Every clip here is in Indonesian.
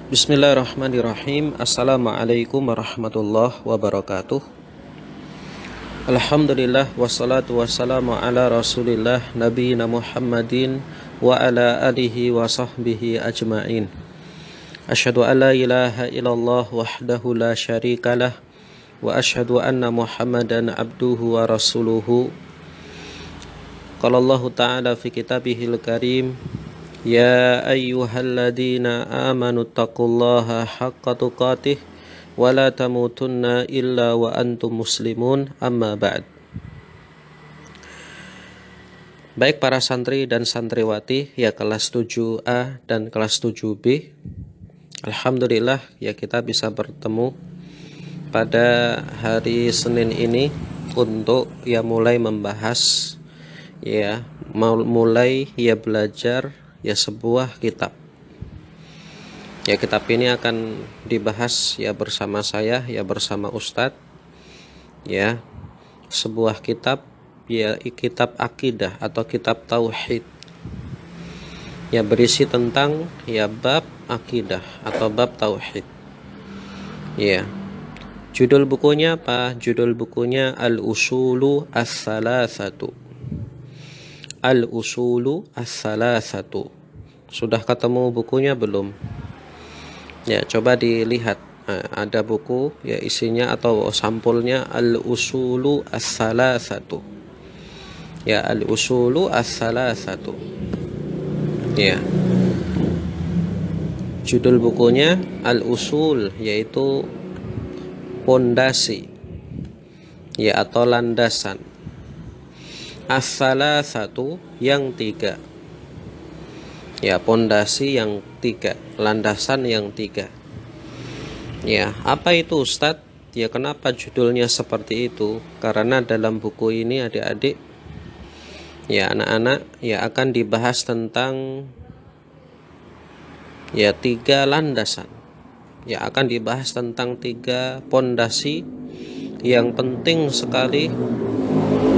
Bismillahirrahmanirrahim. Assalamualaikum warahmatullahi wabarakatuh. Alhamdulillah wassalatu wassalamu ala rasulillah nabiyina Muhammadin wa ala alihi wa sahbihi ajma'in. Asyhadu an la ilaha illallah wahdahu la syarikalah wa asyhadu anna Muhammadan abduhu wa rasuluhu. Qala Allah ta'ala fi kitabihil karim, ya ayyuhalladzina amanu taqullaha haqqa tuqatih wa la tamutunna illa wa antum muslimun, amma ba'd. Baik para santri dan santriwati ya kelas 7A dan kelas 7B, alhamdulillah ya kita bisa bertemu pada hari Senin ini untuk ya mulai membahas ya mulai ya belajar ya sebuah kitab. Ya kitab ini akan dibahas ya bersama saya, ya bersama Ustadz. Ya, sebuah kitab ya kitab akidah atau kitab tauhid. Ya berisi tentang ya bab akidah atau bab tauhid. Ya. Judul bukunya apa? Judul bukunya Al-Usulu As-Salasatu. Al-Usulu As-Salasatu. Sudah ketemu bukunya belum? Ya, coba dilihat. Ada buku ya isinya atau sampulnya Al-Usulu As-Salasatu. Ya, Al-Usulu As-Salasatu. Ya. Judul bukunya Al-Usul, yaitu pondasi. Ya, atau landasan. As-salasatu yang tiga. Ya, pondasi yang tiga, landasan yang tiga. Ya, apa itu Ustadz? Ya, kenapa judulnya seperti itu? Karena dalam buku ini adik-adik, ya anak-anak, ya akan dibahas tentang ya tiga landasan. Ya, akan dibahas tentang tiga pondasi yang penting sekali,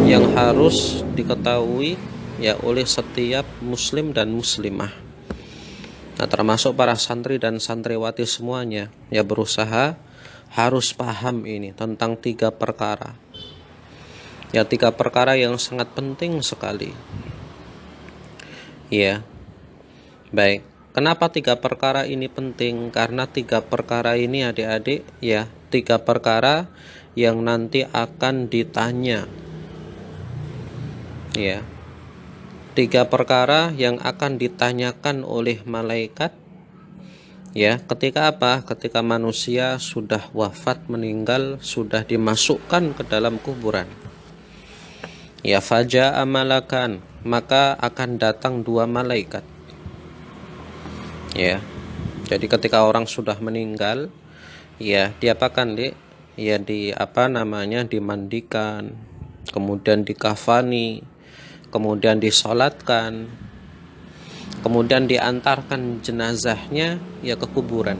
yang harus diketahui ya oleh setiap muslim dan muslimah. Nah, termasuk para santri dan santriwati semuanya ya berusaha harus paham ini tentang tiga perkara. Ya, tiga perkara yang sangat penting sekali. Ya. Baik. Kenapa tiga perkara ini penting? Karena tiga perkara ini adik-adik ya, tiga perkara yang nanti akan ditanya. Ya, tiga perkara yang akan ditanyakan oleh malaikat ya ketika apa? Ketika manusia sudah wafat, meninggal, sudah dimasukkan ke dalam kuburan. Ya, faja'a malakan, maka akan datang dua malaikat. Ya, jadi ketika orang sudah meninggal ya diapakan Dik? Ya dimandikan, kemudian dikafani, kemudian disolatkan, kemudian diantarkan jenazahnya ya ke kuburan.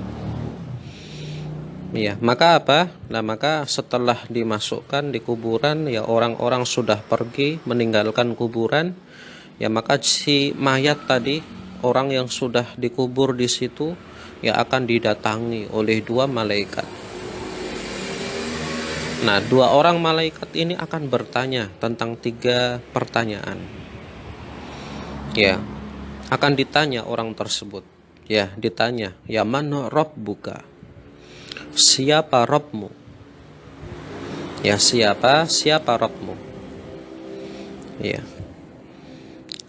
Ya, maka apa? Nah, maka setelah dimasukkan di kuburan ya orang-orang sudah pergi meninggalkan kuburan, ya maka si mayat tadi, orang yang sudah dikubur di situ ya akan didatangi oleh dua malaikat. Nah, dua orang malaikat ini akan bertanya tentang tiga pertanyaan. Ya, akan ditanya orang tersebut. Ya, ditanya, ya man rabbuka? Siapa Rabbmu? Ya, siapa Rabbmu? Ya.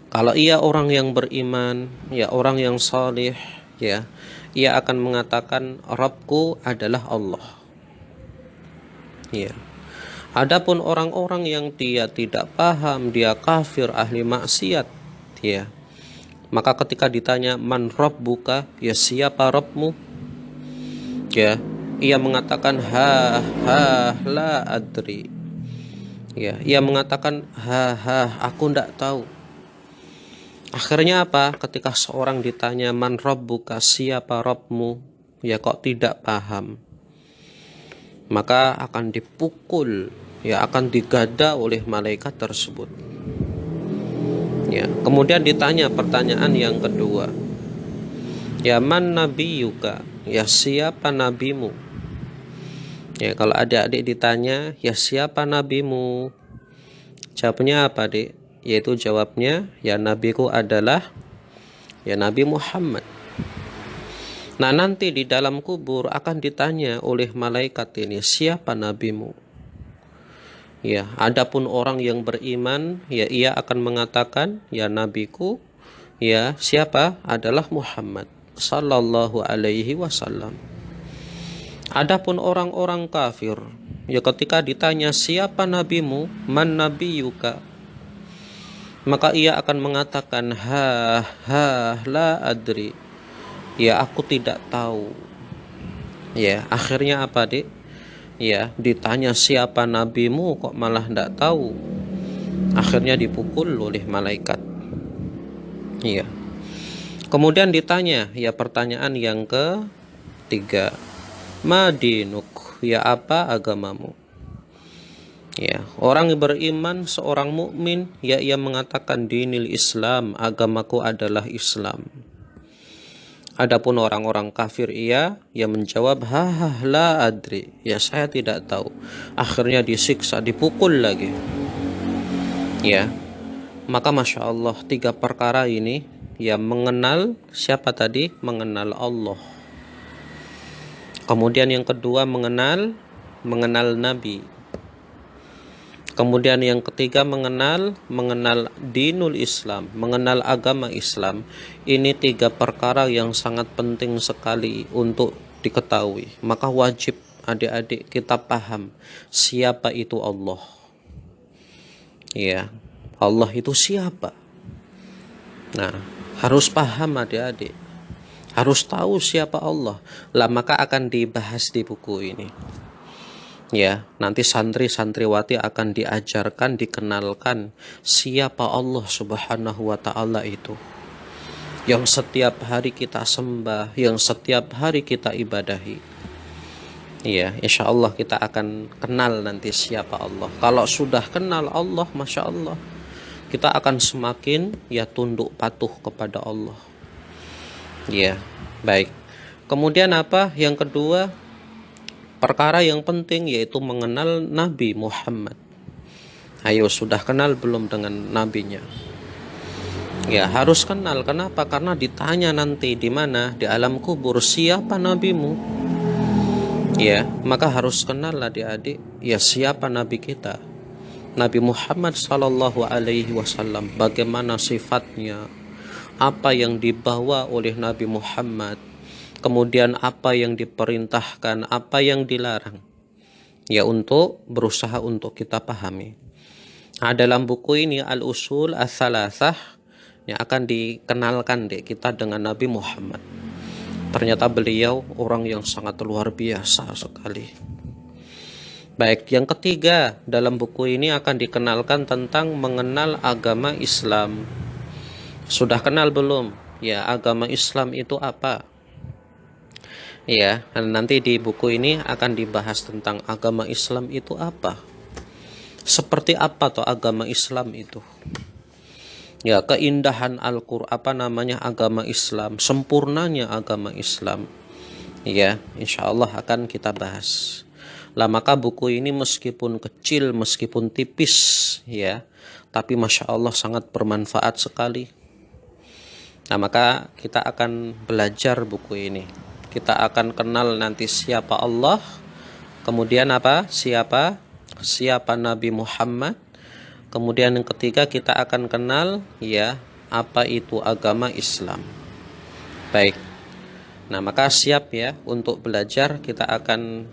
Kalau ia orang yang beriman, ya orang yang salih, ya, ia akan mengatakan Rabbku adalah Allah. Ya. Adapun orang-orang yang dia tidak paham, dia kafir, ahli maksiat, ya. Maka ketika ditanya man rabbuka, ya siapa Rabbmu? Ya, ia mengatakan la adri. Ya, ia mengatakan aku tidak tahu. Akhirnya apa? Ketika seorang ditanya man rabbuka, siapa Rabbmu, ya kok tidak paham, maka akan dipukul, ya akan digada oleh malaikat tersebut. Ya, kemudian ditanya pertanyaan yang kedua. Ya, man nabiyuka, ya siapa nabimu? Ya, kalau adik-adik ditanya, ya siapa nabimu? Jawabnya apa, Dik? Yaitu jawabnya, ya nabiku adalah ya Nabi Muhammad. Nah, nanti di dalam kubur akan ditanya oleh malaikat ini, siapa nabimu? Ya, adapun orang yang beriman, ya ia akan mengatakan, ya nabiku, ya siapa? Adalah Muhammad sallallahu alaihi wasallam. Adapun orang-orang kafir, ya ketika ditanya siapa nabimu, man nabiyuka, maka ia akan mengatakan, la adri, ya aku tidak tahu. Ya, akhirnya apa, Dik? Ya, ditanya siapa nabimu kok malah tidak tahu. Akhirnya dipukul oleh malaikat. Ya. Kemudian ditanya, ya pertanyaan yang ketiga, madinuk, ya apa agamamu? Ya, orang yang beriman, seorang mukmin, ya ia mengatakan dinil Islam, agamaku adalah Islam. Adapun orang-orang kafir ia menjawab la adri, ya saya tidak tahu. Akhirnya disiksa, dipukul lagi. Ya, maka masya Allah 3 perkara ini ya mengenal siapa tadi? Mengenal Allah. Kemudian yang kedua mengenal Nabi. Kemudian yang ketiga mengenal dinul Islam, mengenal agama Islam. Ini 3 perkara yang sangat penting sekali untuk diketahui. Maka wajib adik-adik kita paham siapa itu Allah. Ya, Allah itu siapa? Nah, harus paham adik-adik. Harus tahu siapa Allah. Lah maka akan dibahas di buku ini. Ya, nanti santri-santriwati akan diajarkan, dikenalkan siapa Allah Subhanahu wa ta'ala itu. Yang setiap hari kita sembah, yang setiap hari kita ibadahi. Ya, insya Allah kita akan kenal nanti siapa Allah. Kalau sudah kenal Allah, masya Allah, kita akan semakin ya tunduk patuh kepada Allah. Ya, baik. Kemudian apa? Yang kedua, perkara yang penting yaitu mengenal Nabi Muhammad. Ayo, sudah kenal belum dengan nabinya? Ya, harus kenal. Kenapa? Karena ditanya nanti di mana? Di alam kubur, siapa nabimu? Ya, maka harus kenal adik-adik. Ya, siapa nabi kita? Nabi Muhammad sallallahu alaihi wasallam. Bagaimana sifatnya? Apa yang dibawa oleh Nabi Muhammad? Kemudian apa yang diperintahkan, apa yang dilarang. Ya, untuk berusaha untuk kita pahami. Nah, dalam buku ini Al-Usul Ats-Tsalatsah yang akan dikenalkan kita dengan Nabi Muhammad. Ternyata beliau orang yang sangat luar biasa sekali. Baik, yang ketiga dalam buku ini akan dikenalkan tentang mengenal agama Islam. Sudah kenal belum? Ya, agama Islam itu apa? Ya, nanti di buku ini akan dibahas tentang agama Islam itu apa. Seperti apa toh agama Islam itu? Ya, keindahan Al-Qur'an, agama Islam, sempurnanya agama Islam. Ya, insya Allah akan kita bahas. Lah maka buku ini meskipun kecil, meskipun tipis, ya, tapi masya Allah sangat bermanfaat sekali. Nah, maka kita akan belajar buku ini. Kita akan kenal nanti siapa Allah, kemudian apa? Siapa Nabi Muhammad. Kemudian yang ketiga kita akan kenal ya apa itu agama Islam. Baik. Nah, maka siap ya untuk belajar, kita akan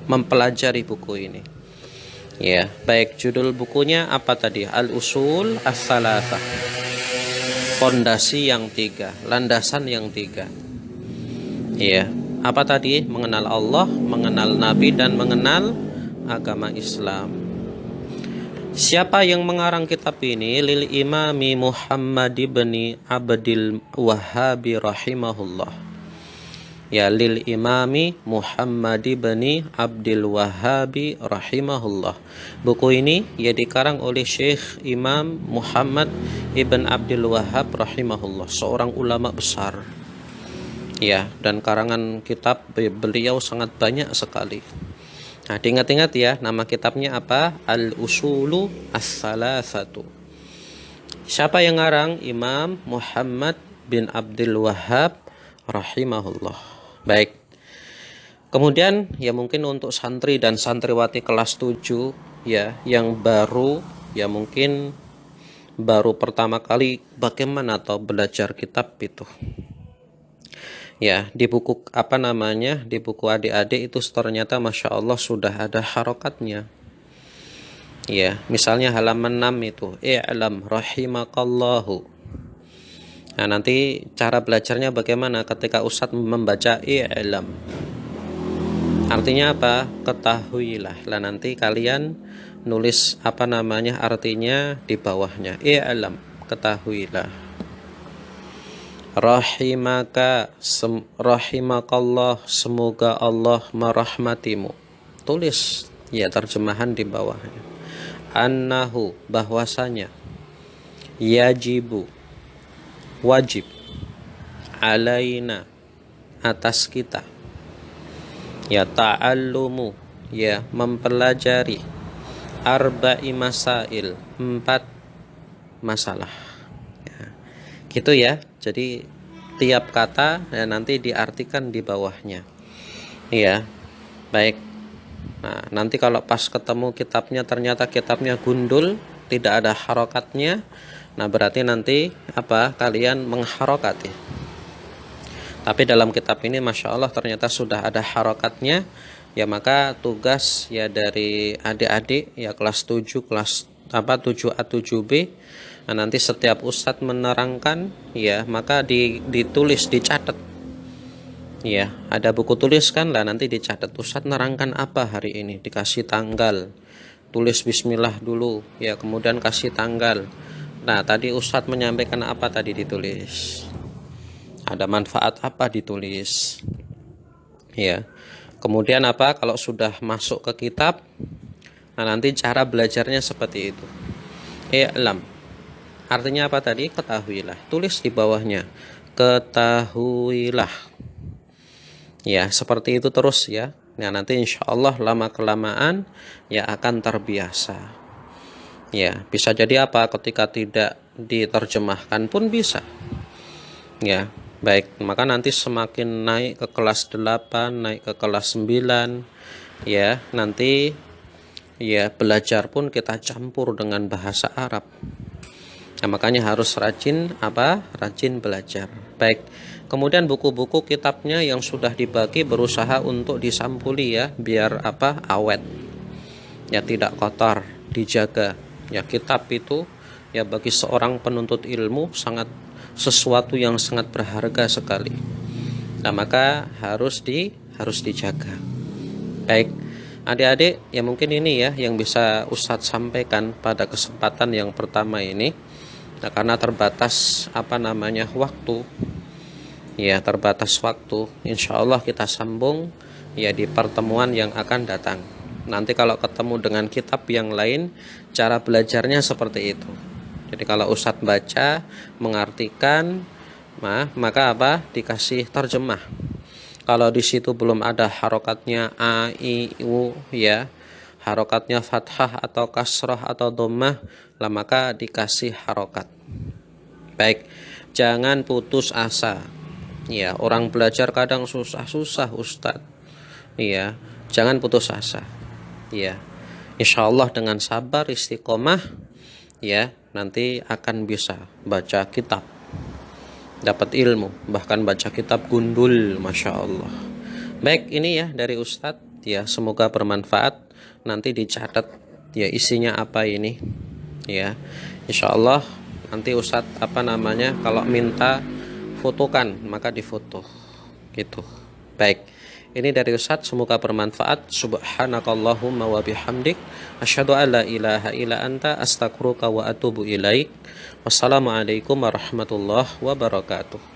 mempelajari buku ini. Ya, baik, judul bukunya apa tadi? Al-Usul Ats-Tsalatsah. Pondasi yang 3, landasan yang 3. Ya, apa tadi? Mengenal Allah, mengenal Nabi, dan mengenal agama Islam. Siapa yang mengarang kitab ini? Lil Imami Muhammad ibn Abdul Wahhab rahimahullah. Ya, lil Imami Muhammad ibn Abdul Wahhab rahimahullah. Buku ini ya dikarang oleh Syekh Imam Muhammad ibn Abdul Wahhab rahimahullah, seorang ulama besar. Ya, dan karangan kitab beliau sangat banyak sekali. Nah, diingat-ingat ya, nama kitabnya apa? Al-Usulu As-Salasatu. Siapa yang ngarang? Imam Muhammad bin Abdul Wahhab rahimahullah. Baik. Kemudian ya mungkin untuk santri dan santriwati kelas 7 ya yang baru, ya mungkin baru pertama kali bagaimana atau belajar kitab itu. Ya, di buku apa namanya? Di buku adik-adik itu ternyata Masya Allah sudah ada harokatnya. Ya, misalnya halaman 6 itu, i'lam rahimakallahu. Nah, nanti cara belajarnya bagaimana ketika Ustadz membaca i'lam. Artinya apa? Ketahuilah. Lah nanti kalian nulis apa namanya artinya di bawahnya. I'lam, ketahuilah. Rahimaka, rahimakallah, semoga Allah merahmatimu. Tulis ya terjemahan di bawahnya. Annahu, bahwasanya, yajibu, wajib, alaina, atas kita, ya ta'allumu, ya mempelajari, arba'i masail, 4 masalah. Ya, gitu ya. Jadi tiap kata ya nanti diartikan di bawahnya. Iya. Baik. Nah, nanti kalau pas ketemu kitabnya ternyata kitabnya gundul, tidak ada harokatnya, nah berarti nanti apa? Kalian mengharokati. Tapi dalam kitab ini Masya Allah ternyata sudah ada harokatnya, ya maka tugas ya dari adik-adik ya kelas 7, kelas 7A 7B, nah, nanti setiap ustadz menerangkan ya maka ditulis, dicatat. Ya, ada buku tulis kan lah, nanti dicatat ustadz nerangkan apa hari ini, dikasih tanggal, tulis bismillah dulu ya, kemudian kasih tanggal. Nah, tadi ustadz menyampaikan apa tadi ditulis, ada manfaat apa ditulis. Ya. Kemudian apa kalau sudah masuk ke kitab, nah nanti cara belajarnya seperti itu. I'lam. Artinya apa tadi? Ketahuilah. Tulis di bawahnya. Ketahuilah. Ya, seperti itu terus ya. Nah, nanti insya Allah lama-kelamaan ya akan terbiasa. Ya, bisa jadi apa? Ketika tidak diterjemahkan pun bisa. Ya, baik. Maka nanti semakin naik ke kelas 8, naik ke kelas 9, ya, nanti ya belajar pun kita campur dengan bahasa Arab. Nah, makanya harus rajin apa? Rajin belajar. Baik. Kemudian buku-buku kitabnya yang sudah dibagi berusaha untuk disampuli ya, biar apa? Awet. Ya tidak kotor, dijaga. Ya kitab itu ya bagi seorang penuntut ilmu sangat sesuatu yang sangat berharga sekali. Nah, maka harus dijaga. Baik. Adik-adik, ya mungkin ini ya yang bisa Ustadz sampaikan pada kesempatan yang pertama ini. Nah, karena terbatas apa namanya waktu, ya terbatas waktu, insya Allah kita sambung ya di pertemuan yang akan datang. Nanti kalau ketemu dengan kitab yang lain, cara belajarnya seperti itu. Jadi kalau Ustadz baca, mengartikan, maka apa? Dikasih terjemah. Kalau di situ belum ada harokatnya a, i, u, ya, harokatnya fathah atau kasrah atau dhammah, lah maka dikasih harokat. Baik, jangan putus asa. Ya, orang belajar kadang susah-susah Ustadz. Ya, jangan putus asa. Ya, insya Allah dengan sabar istiqomah, ya nanti akan bisa baca kitab, dapat ilmu, bahkan baca kitab gundul, Masya Allah. Baik, ini ya dari Ustadz, ya semoga bermanfaat. Nanti dicatat ya isinya apa ini, ya insya Allah nanti Ustadz apa namanya kalau minta fotokan maka difoto gitu. Baik, ini dari Ustadz, semoga bermanfaat. Subhanakallahumma wa bihamdik, asyhadu an la ilaha illa anta, astaghfiruka wa atubu ilaik. Wassalamualaikum warahmatullahi wabarakatuh.